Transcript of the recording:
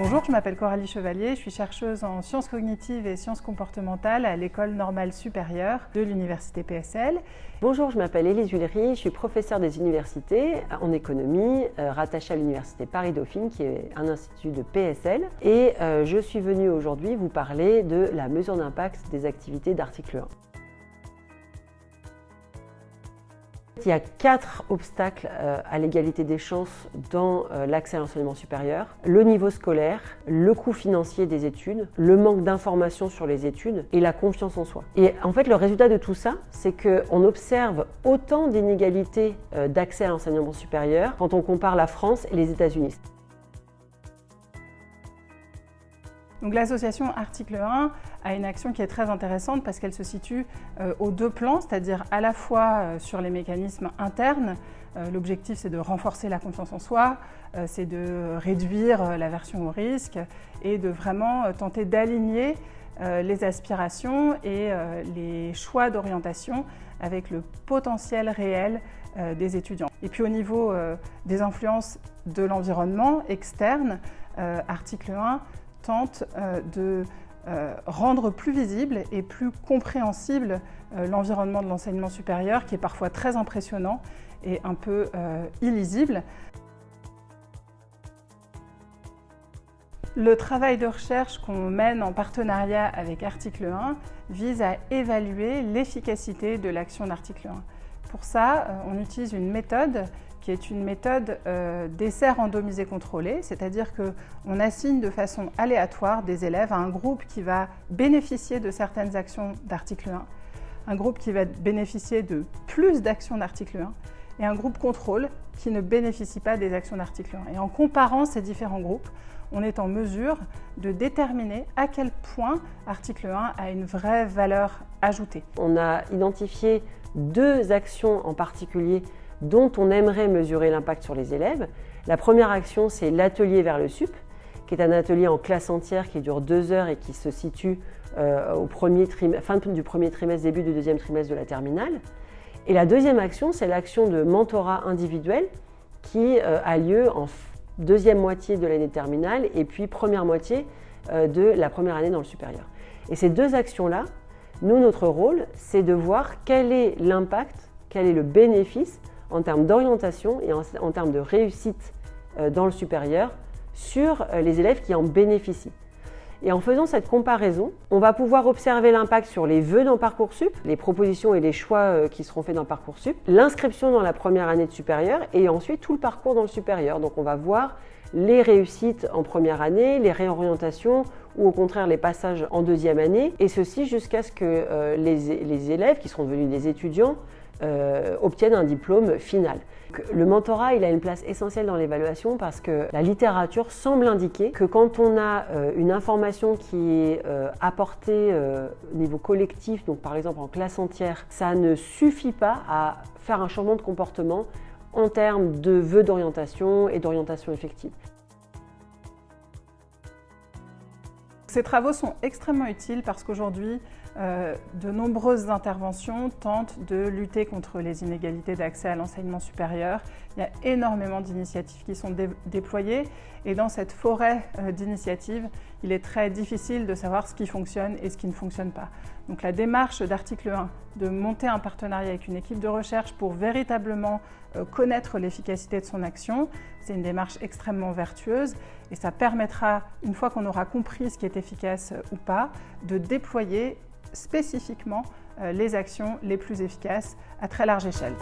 Bonjour, je m'appelle Coralie Chevalier, je suis chercheuse en sciences cognitives et sciences comportementales à l'École normale supérieure de l'Université PSL. Bonjour, je m'appelle Élise Huillery, je suis professeure des universités en économie, rattachée à l'Université Paris-Dauphine, qui est un institut de PSL. Et je suis venue aujourd'hui vous parler de la mesure d'impact des activités d'article 1. Il y a 4 obstacles à l'égalité des chances dans l'accès à l'enseignement supérieur. Le niveau scolaire, le coût financier des études, le manque d'informations sur les études et la confiance en soi. Et en fait, le résultat de tout ça, c'est qu'on observe autant d'inégalités d'accès à l'enseignement supérieur quand on compare la France et les États-Unis. Donc l'association Article 1 a une action qui est très intéressante parce qu'elle se situe aux deux plans, c'est-à-dire à la fois sur les mécanismes internes. L'objectif, c'est de renforcer la confiance en soi, c'est de réduire l'aversion au risque et de vraiment tenter d'aligner les aspirations et les choix d'orientation avec le potentiel réel des étudiants. Et puis au niveau des influences de l'environnement externe, Article 1 tente de rendre plus visible et plus compréhensible l'environnement de l'enseignement supérieur, qui est parfois très impressionnant et un peu illisible. Le travail de recherche qu'on mène en partenariat avec Article 1 vise à évaluer l'efficacité de l'action d'Article 1. Pour ça, on utilise une méthode qui est une méthode d'essai randomisé contrôlé, c'est-à-dire qu'on assigne de façon aléatoire des élèves à un groupe qui va bénéficier de certaines actions d'article 1, un groupe qui va bénéficier de plus d'actions d'article 1 et un groupe contrôle qui ne bénéficie pas des actions d'article 1. Et en comparant ces différents groupes, on est en mesure de déterminer à quel point article 1 a une vraie valeur ajoutée. On a identifié 2 actions en particulier dont on aimerait mesurer l'impact sur les élèves. La première action, c'est l'atelier vers le sup, qui est un atelier en classe entière qui dure 2 heures et qui se situe fin du premier trimestre, début du deuxième trimestre de la terminale. Et la deuxième action, c'est l'action de mentorat individuel qui a lieu en deuxième moitié de l'année terminale et puis première moitié de la première année dans le supérieur. Et ces 2 actions-là, nous, notre rôle, c'est de voir quel est l'impact, quel est le bénéfice en termes d'orientation et en termes de réussite dans le supérieur sur les élèves qui en bénéficient. Et en faisant cette comparaison, on va pouvoir observer l'impact sur les vœux dans Parcoursup, les propositions et les choix qui seront faits dans Parcoursup, l'inscription dans la première année de supérieur et ensuite tout le parcours dans le supérieur. Donc on va voir les réussites en première année, les réorientations ou au contraire les passages en deuxième année, et ceci jusqu'à ce que les élèves qui seront devenus des étudiants obtiennent un diplôme final. Le mentorat, il a une place essentielle dans l'évaluation parce que la littérature semble indiquer que quand on a une information qui est apportée au niveau collectif, donc par exemple en classe entière, ça ne suffit pas à faire un changement de comportement en termes de vœux d'orientation et d'orientation effective. Ces travaux sont extrêmement utiles parce qu'aujourd'hui, de nombreuses interventions tentent de lutter contre les inégalités d'accès à l'enseignement supérieur. Il y a énormément d'initiatives qui sont déployées et dans cette forêt d'initiatives, il est très difficile de savoir ce qui fonctionne et ce qui ne fonctionne pas. Donc la démarche d'Article 1, de monter un partenariat avec une équipe de recherche pour véritablement connaître l'efficacité de son action, c'est une démarche extrêmement vertueuse et ça permettra, une fois qu'on aura compris ce qui est efficace ou pas, de déployer spécifiquement les actions les plus efficaces à très large échelle.